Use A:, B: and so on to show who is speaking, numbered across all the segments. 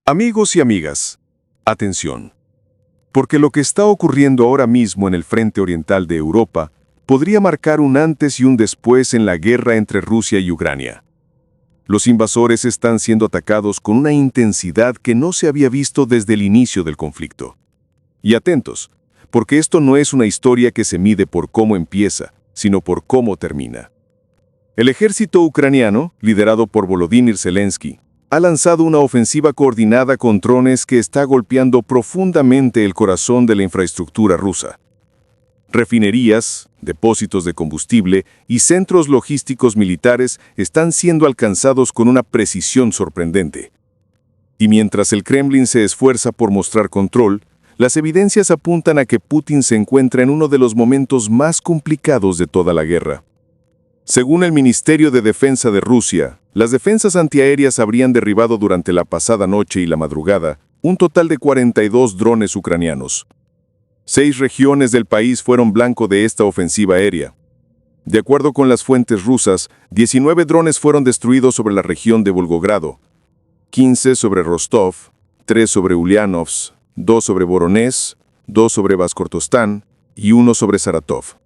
A: Amigos y amigas, atención, porque lo que está ocurriendo ahora mismo en el frente oriental de Europa podría marcar un antes y un después en la guerra entre Rusia y Ucrania. Los invasores están siendo atacados con una intensidad que no se había visto desde el inicio del conflicto. Y atentos, porque esto no es una historia que se mide por cómo empieza, sino por cómo termina. El ejército ucraniano, liderado por Volodymyr Zelensky, ha lanzado una ofensiva coordinada con drones que está golpeando profundamente el corazón de la infraestructura rusa. Refinerías, depósitos de combustible y centros logísticos militares están siendo alcanzados con una precisión sorprendente. Y mientras el Kremlin se esfuerza por mostrar control, las evidencias apuntan a que Putin se encuentra en uno de los momentos más complicados de toda la guerra. Según el Ministerio de Defensa de Rusia, las defensas antiaéreas habrían derribado durante la pasada noche y la madrugada un total de 42 drones ucranianos. 6 regiones del país fueron blanco de esta ofensiva aérea. De acuerdo con las fuentes rusas, 19 drones fueron destruidos sobre la región de Volgogrado, 15 sobre Rostov, 3 sobre Ulyanovsk, 2 sobre Voronezh, 2 sobre Bashkortostán y 1 sobre Saratov.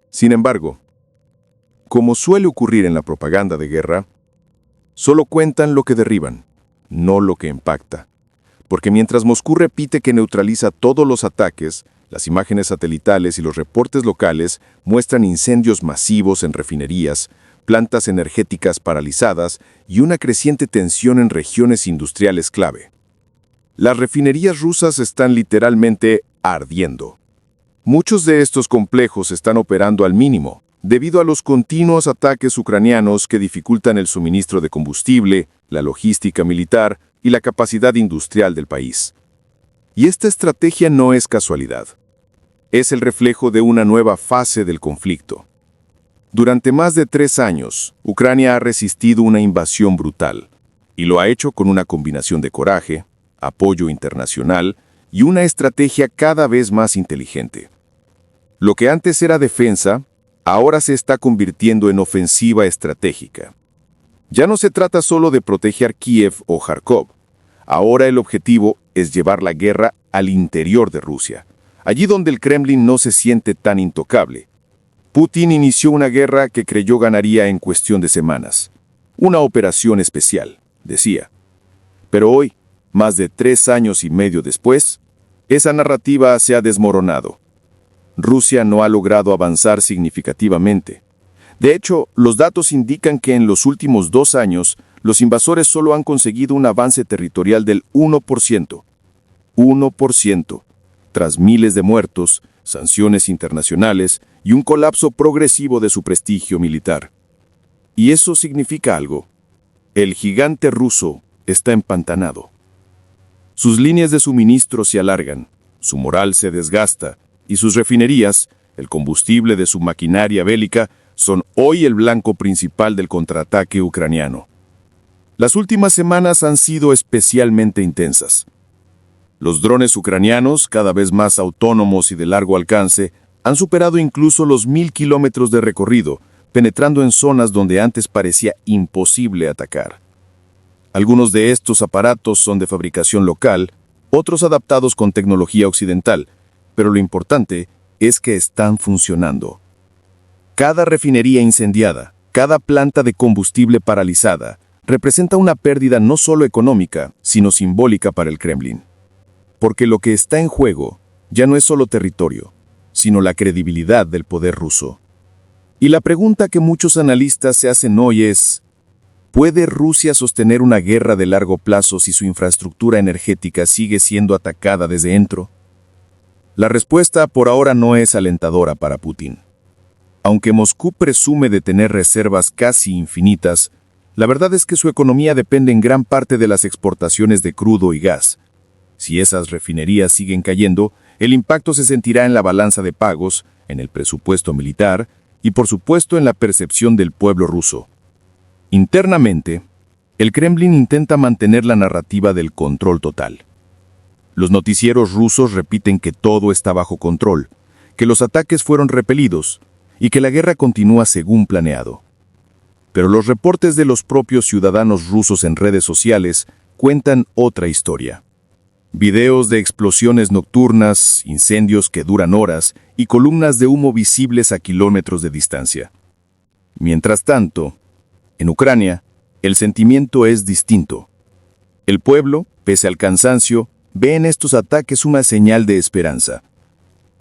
A: Sin embargo, como suele ocurrir en la propaganda de guerra, solo cuentan lo que derriban, no lo que impacta. Porque mientras Moscú repite que neutraliza todos los ataques, las imágenes satelitales y los reportes locales muestran incendios masivos en refinerías, plantas energéticas paralizadas y una creciente tensión en regiones industriales clave. Las refinerías rusas están literalmente ardiendo. Muchos de estos complejos están operando al mínimo, debido a los continuos ataques ucranianos que dificultan el suministro de combustible, la logística militar y la capacidad industrial del país. Y esta estrategia no es casualidad. Es el reflejo de una nueva fase del conflicto. Durante más de 3 años, Ucrania ha resistido una invasión brutal, y lo ha hecho con una combinación de coraje, apoyo internacional y una estrategia cada vez más inteligente. Lo que antes era defensa, ahora se está convirtiendo en ofensiva estratégica. Ya no se trata solo de proteger Kiev o Kharkov. Ahora el objetivo es llevar la guerra al interior de Rusia, allí donde el Kremlin no se siente tan intocable. Putin inició una guerra que creyó ganaría en cuestión de semanas. Una operación especial, decía. Pero hoy, más de 3 años y medio después, esa narrativa se ha desmoronado. Rusia no ha logrado avanzar significativamente. De hecho, los datos indican que en los últimos 2 años, los invasores solo han conseguido un avance territorial del 1%. 1%, tras miles de muertos, sanciones internacionales y un colapso progresivo de su prestigio militar. Y eso significa algo. El gigante ruso está empantanado. Sus líneas de suministro se alargan, su moral se desgasta, y sus refinerías, el combustible de su maquinaria bélica, son hoy el blanco principal del contraataque ucraniano. Las últimas semanas han sido especialmente intensas. Los drones ucranianos, cada vez más autónomos y de largo alcance, han superado incluso los 1000 kilómetros de recorrido, penetrando en zonas donde antes parecía imposible atacar. Algunos de estos aparatos son de fabricación local, otros adaptados con tecnología occidental, pero lo importante es que están funcionando. Cada refinería incendiada, cada planta de combustible paralizada, representa una pérdida no solo económica, sino simbólica para el Kremlin. Porque lo que está en juego ya no es solo territorio, sino la credibilidad del poder ruso. Y la pregunta que muchos analistas se hacen hoy es: ¿puede Rusia sostener una guerra de largo plazo si su infraestructura energética sigue siendo atacada desde dentro? La respuesta por ahora no es alentadora para Putin. Aunque Moscú presume de tener reservas casi infinitas, la verdad es que su economía depende en gran parte de las exportaciones de crudo y gas. Si esas refinerías siguen cayendo, el impacto se sentirá en la balanza de pagos, en el presupuesto militar y, por supuesto, en la percepción del pueblo ruso. Internamente, el Kremlin intenta mantener la narrativa del control total. Los noticieros rusos repiten que todo está bajo control, que los ataques fueron repelidos y que la guerra continúa según planeado. Pero los reportes de los propios ciudadanos rusos en redes sociales
B: cuentan otra historia. Videos de explosiones nocturnas, incendios que duran horas y columnas de humo visibles a kilómetros de distancia. Mientras tanto, en Ucrania, el sentimiento es distinto. El pueblo, pese al cansancio, ve en estos ataques una señal de esperanza.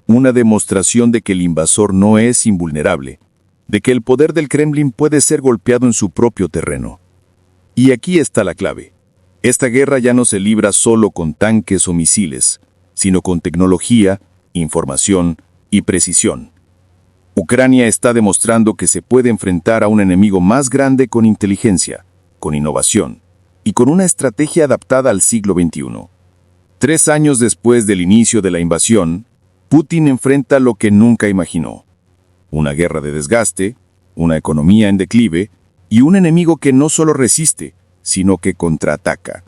B: Una demostración de que el invasor no es invulnerable, de que el poder del Kremlin puede ser golpeado en su propio terreno. Y aquí está la clave. Esta guerra ya no se libra solo con tanques o misiles, sino con tecnología, información y precisión. Ucrania está demostrando que se puede enfrentar a un enemigo más grande con inteligencia, con innovación y con una estrategia adaptada al siglo XXI. 3 años después del inicio de la invasión, Putin enfrenta lo que nunca imaginó: una guerra de desgaste, una economía en declive y un enemigo que no solo resiste, sino que contraataca.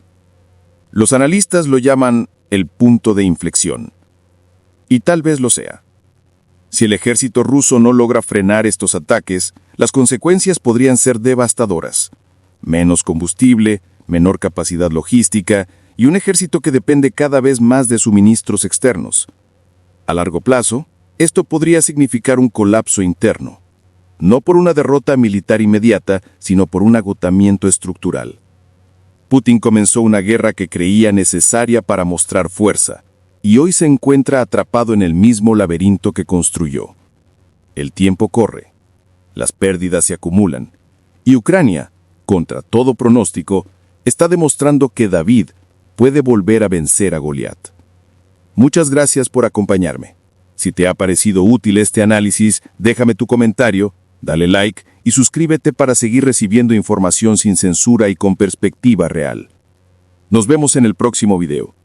B: Los analistas lo llaman el punto de inflexión. Y tal vez lo sea. Si el ejército ruso no logra frenar estos ataques, las consecuencias podrían ser devastadoras. Menos combustible, menor capacidad logística y un ejército que depende cada vez más de suministros externos. A largo plazo, esto podría significar un colapso interno. No por una derrota militar inmediata, sino por un agotamiento estructural. Putin comenzó una guerra que creía necesaria para mostrar fuerza, y hoy se encuentra atrapado en el mismo laberinto que construyó. El tiempo corre, las pérdidas se acumulan, y Ucrania, contra todo pronóstico, está demostrando que David puede volver a vencer a Goliat. Muchas gracias por acompañarme. Si te ha parecido útil este análisis, déjame tu comentario, dale like y suscríbete para seguir recibiendo información sin censura y con perspectiva real. Nos vemos en el próximo video.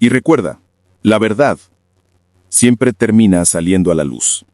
B: Y recuerda, la verdad siempre termina saliendo a la luz.